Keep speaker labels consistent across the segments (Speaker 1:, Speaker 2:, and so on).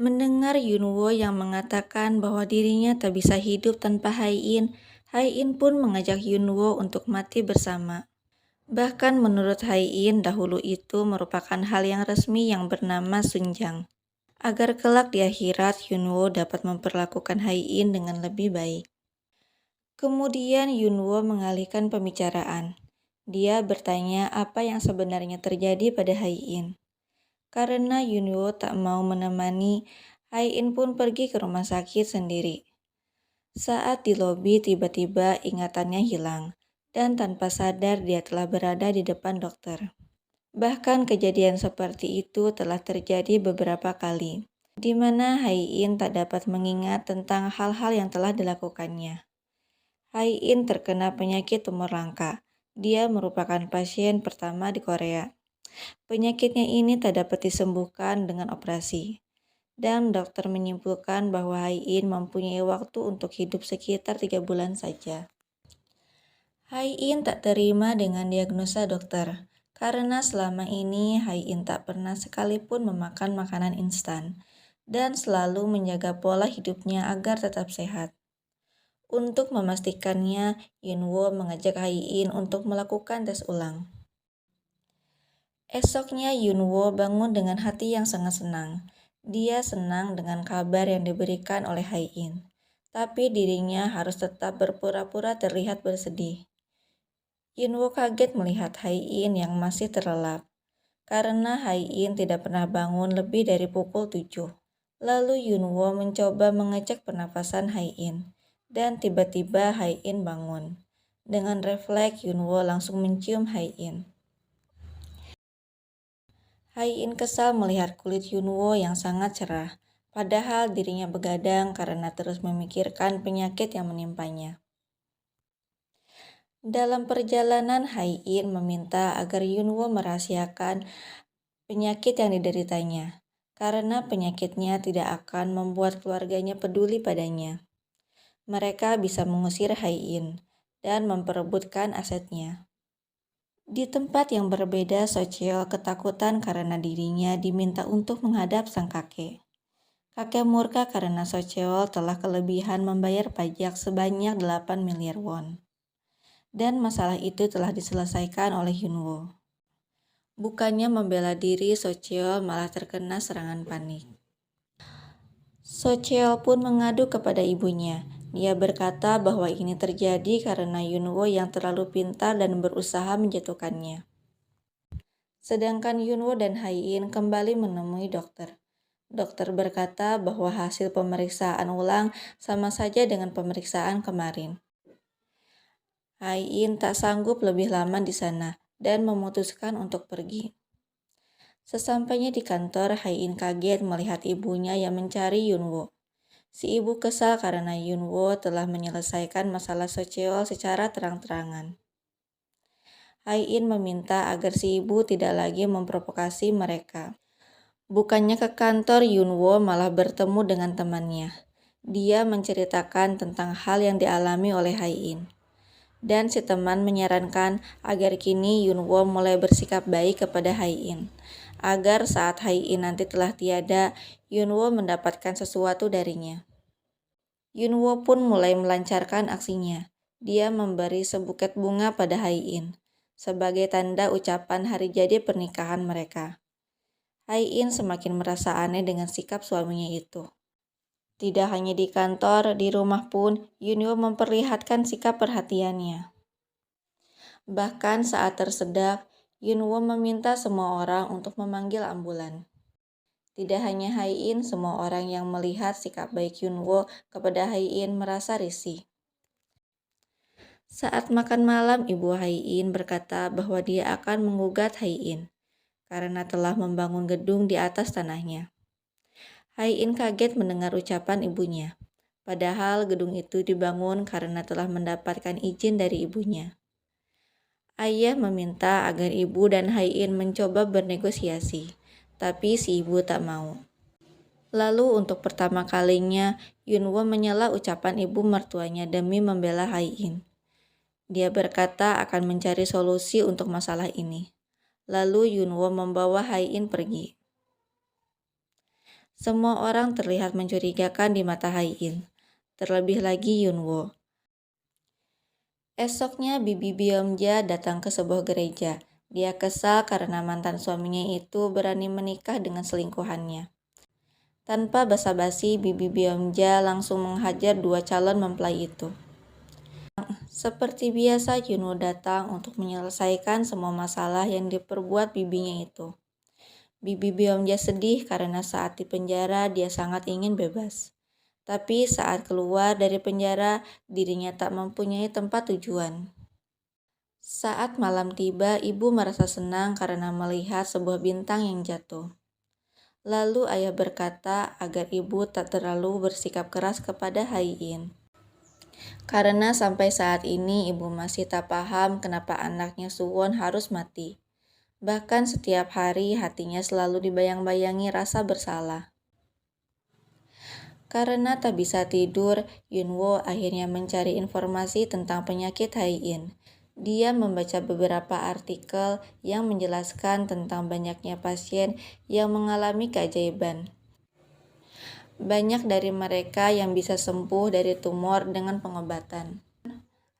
Speaker 1: Mendengar Yunwo yang mengatakan bahwa dirinya tak bisa hidup tanpa Hai In pun mengajak Yunwo untuk mati bersama. Bahkan menurut Hai In, dahulu itu merupakan hal yang resmi yang bernama Sunjang. Agar kelak di akhirat Yunwo dapat memperlakukan Hai In dengan lebih baik. Kemudian Yunwo mengalihkan pembicaraan. Dia bertanya apa yang sebenarnya terjadi pada Hai In. Karena Yunwo tak mau menemani, Hai In pun pergi ke rumah sakit sendiri. Saat di lobi tiba-tiba ingatannya hilang, dan tanpa sadar dia telah berada di depan dokter. Bahkan kejadian seperti itu telah terjadi beberapa kali, di mana Hai In tak dapat mengingat tentang hal-hal yang telah dilakukannya. Hai In terkena penyakit tumor langka. Dia merupakan pasien pertama di Korea. Penyakitnya ini tak dapat disembuhkan dengan operasi. Dan dokter menyimpulkan bahwa Hai In mempunyai waktu untuk hidup sekitar 3 bulan saja. Hai In tak terima dengan diagnosa dokter, karena selama ini Hai In tak pernah sekalipun memakan makanan instan, dan selalu menjaga pola hidupnya agar tetap sehat. Untuk memastikannya, Yunwo mengajak Hai In untuk melakukan tes ulang. Esoknya Yunwo bangun dengan hati yang sangat senang. Dia senang dengan kabar yang diberikan oleh Hai In. Tapi dirinya harus tetap berpura-pura terlihat bersedih. Yunwo kaget melihat Hai In yang masih terlelap. Karena Hai In tidak pernah bangun lebih dari pukul 7. Lalu Yunwo mencoba mengecek pernapasan Hai In. Dan tiba-tiba Hai In bangun. Dengan refleks Yunwo langsung mencium Hai In. Hai In kesal melihat kulit Yunwo yang sangat cerah, padahal dirinya begadang karena terus memikirkan penyakit yang menimpanya. Dalam perjalanan, Hai In meminta agar Yunwo merahasiakan penyakit yang dideritanya, karena penyakitnya tidak akan membuat keluarganya peduli padanya. Mereka bisa mengusir Hai In dan memperebutkan asetnya. Di tempat yang berbeda, Socheol ketakutan karena dirinya diminta untuk menghadap sang kakek. Kakek murka karena Socheol telah kelebihan membayar pajak sebanyak 8 miliar won. Dan masalah itu telah diselesaikan oleh Yunwo. Bukannya membela diri, Socheol malah terkena serangan panik. Socheol pun mengadu kepada ibunya. Dia berkata bahwa ini terjadi karena Yunwo yang terlalu pintar dan berusaha menjatuhkannya. Sedangkan Yunwo dan Hai In kembali menemui dokter. Dokter berkata bahwa hasil pemeriksaan ulang sama saja dengan pemeriksaan kemarin. Hai In tak sanggup lebih lama di sana dan memutuskan untuk pergi. Sesampainya di kantor, Hai In kaget melihat ibunya yang mencari Yunwo. Si ibu kesal karena Yunwo telah menyelesaikan masalah Socheol secara terang-terangan. Hai In meminta agar si ibu tidak lagi memprovokasi mereka. Bukannya ke kantor, Yunwo malah bertemu dengan temannya. Dia menceritakan tentang hal yang dialami oleh Hai In. Dan si teman menyarankan agar kini Yunwo mulai bersikap baik kepada Hai In. Agar saat Hai In nanti telah tiada, Yunwo mendapatkan sesuatu darinya. Yunwo pun mulai melancarkan aksinya. Dia memberi sebuket bunga pada Hai In sebagai tanda ucapan hari jadi pernikahan mereka. Hai In semakin merasa aneh dengan sikap suaminya itu. Tidak hanya di kantor, di rumah pun Yunwo memperlihatkan sikap perhatiannya. Bahkan saat tersedak, Yunwo meminta semua orang untuk memanggil ambulan. Tidak hanya Hai In, semua orang yang melihat sikap baik Yunwo kepada Hai In merasa risih. Saat makan malam, ibu Hai In berkata bahwa dia akan menggugat Hai In karena telah membangun gedung di atas tanahnya. Hai In kaget mendengar ucapan ibunya, padahal gedung itu dibangun karena telah mendapatkan izin dari ibunya. Ayah meminta agar ibu dan Hai In mencoba bernegosiasi, tapi si ibu tak mau. Lalu untuk pertama kalinya, Yunwo menyela ucapan ibu mertuanya demi membela Hai In. Dia berkata akan mencari solusi untuk masalah ini. Lalu Yunwo membawa Hai In pergi. Semua orang terlihat mencurigakan di mata Hai-in, terlebih lagi Yunwo. Esoknya Bibi Byongja datang ke sebuah gereja. Dia kesal karena mantan suaminya itu berani menikah dengan selingkuhannya. Tanpa basa-basi, Bibi Byongja langsung menghajar dua calon mempelai itu. Seperti biasa, Yunwo datang untuk menyelesaikan semua masalah yang diperbuat bibinya itu. Bibi Byongja sedih karena saat di penjara dia sangat ingin bebas. Tapi saat keluar dari penjara, dirinya tak mempunyai tempat tujuan. Saat malam tiba, ibu merasa senang karena melihat sebuah bintang yang jatuh. Lalu ayah berkata agar ibu tak terlalu bersikap keras kepada Hai-in. Karena sampai saat ini ibu masih tak paham kenapa anaknya Suwon harus mati. Bahkan setiap hari hatinya selalu dibayang-bayangi rasa bersalah. Karena tak bisa tidur, Yunwo akhirnya mencari informasi tentang penyakit Hai-in. Dia membaca beberapa artikel yang menjelaskan tentang banyaknya pasien yang mengalami keajaiban. Banyak dari mereka yang bisa sembuh dari tumor dengan pengobatan.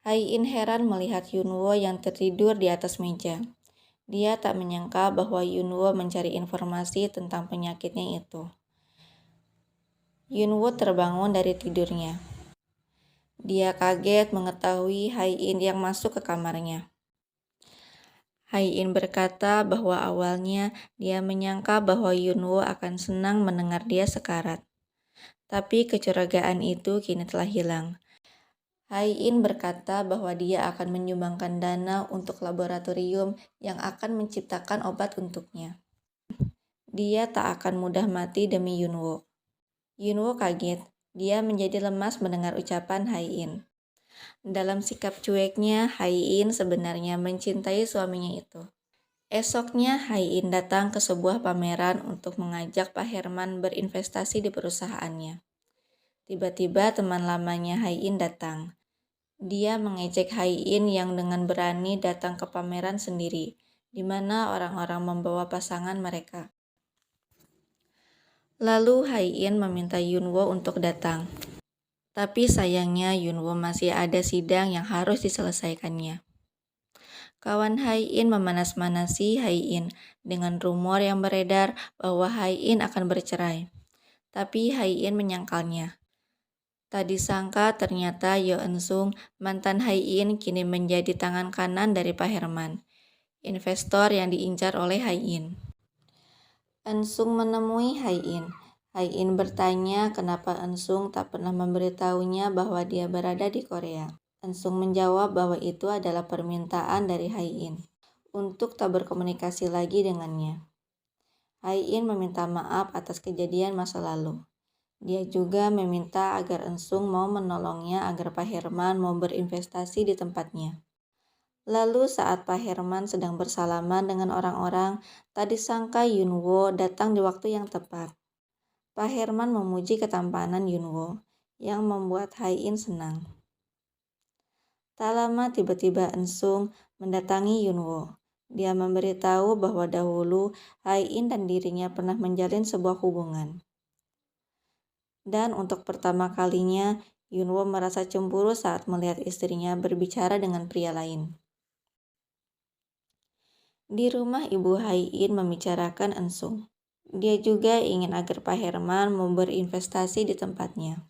Speaker 1: Hai-in heran melihat Yunwo yang tertidur di atas meja. Dia tak menyangka bahwa Yunwo mencari informasi tentang penyakitnya itu. Yunwo terbangun dari tidurnya. Dia kaget mengetahui Hai-in yang masuk ke kamarnya. Hai-in berkata bahwa awalnya dia menyangka bahwa Yunwo akan senang mendengar dia sekarat. Tapi kecurigaan itu kini telah hilang. Hai-in berkata bahwa dia akan menyumbangkan dana untuk laboratorium yang akan menciptakan obat untuknya. Dia tak akan mudah mati demi Yunwo. Yunwo kaget. Dia menjadi lemas mendengar ucapan Hai-in. Dalam sikap cueknya, Hai-in sebenarnya mencintai suaminya itu. Esoknya, Hai-in datang ke sebuah pameran untuk mengajak Pak Herman berinvestasi di perusahaannya. Tiba-tiba teman lamanya Hai-in datang. Dia mengejek Hai-in yang dengan berani datang ke pameran sendiri, di mana orang-orang membawa pasangan mereka. Lalu Hai-in meminta Yunwo untuk datang. Tapi sayangnya Yunwo masih ada sidang yang harus diselesaikannya. Kawan Hai-in memanas-manasi Hai-in dengan rumor yang beredar bahwa Hai-in akan bercerai. Tapi Hai-in menyangkalnya. Tak disangka ternyata Yo Eun-sung, mantan Hai-in, kini menjadi tangan kanan dari Pak Herman, investor yang diincar oleh Hai-in. Eun-sung menemui Hai-in. Hai-in bertanya kenapa Eun-sung tak pernah memberitahunya bahwa dia berada di Korea. Eun-sung menjawab bahwa itu adalah permintaan dari Hai-in untuk tak berkomunikasi lagi dengannya. Hai-in meminta maaf atas kejadian masa lalu. Dia juga meminta agar Eun-sung mau menolongnya agar Pak Herman mau berinvestasi di tempatnya. Lalu saat Pak Herman sedang bersalaman dengan orang-orang, tak disangka Yunwo datang di waktu yang tepat. Pak Herman memuji ketampanan Yunwo, yang membuat Hai-in senang. Tak lama tiba-tiba Eun-sung mendatangi Yunwo. Dia memberitahu bahwa dahulu Hai-in dan dirinya pernah menjalin sebuah hubungan. Dan untuk pertama kalinya, Yunwo merasa cemburu saat melihat istrinya berbicara dengan pria lain. Di rumah ibu Hai-in membicarakan Eun-sung. Dia juga ingin agar Pak Herman mau berinvestasi di tempatnya.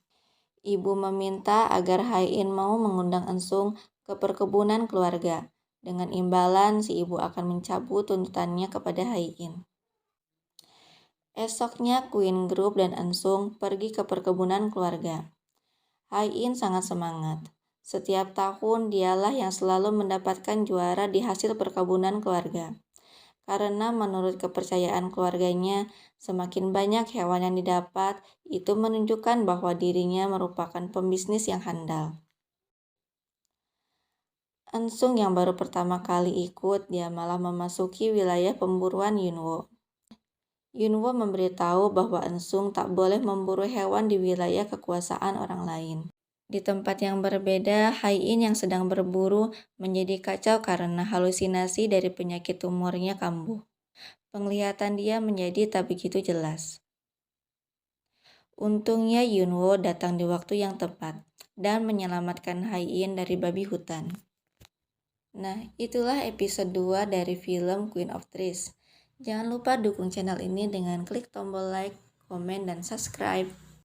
Speaker 1: Ibu meminta agar Hai-in mau mengundang Eun-sung ke perkebunan keluarga. Dengan imbalan, si ibu akan mencabut tuntutannya kepada Hai-in. Esoknya, Queen Group dan Eun-sung pergi ke perkebunan keluarga. Hai-in sangat semangat. Setiap tahun dialah yang selalu mendapatkan juara di hasil perkebunan keluarga. Karena menurut kepercayaan keluarganya, semakin banyak hewan yang didapat, itu menunjukkan bahwa dirinya merupakan pembisnis yang handal. Eun-sung yang baru pertama kali ikut, dia malah memasuki wilayah pemburuan Yunwo. Yunwo memberitahu bahwa Eun-sung tak boleh memburu hewan di wilayah kekuasaan orang lain. Di tempat yang berbeda, Hai-in yang sedang berburu menjadi kacau karena halusinasi dari penyakit tumornya kambuh. Penglihatan dia menjadi tak begitu jelas. Untungnya Yunwo datang di waktu yang tepat dan menyelamatkan Hai-in dari babi hutan. Nah, itulah episode 2 dari film Queen of Trees. Jangan lupa dukung channel ini dengan klik tombol like, komen, dan subscribe.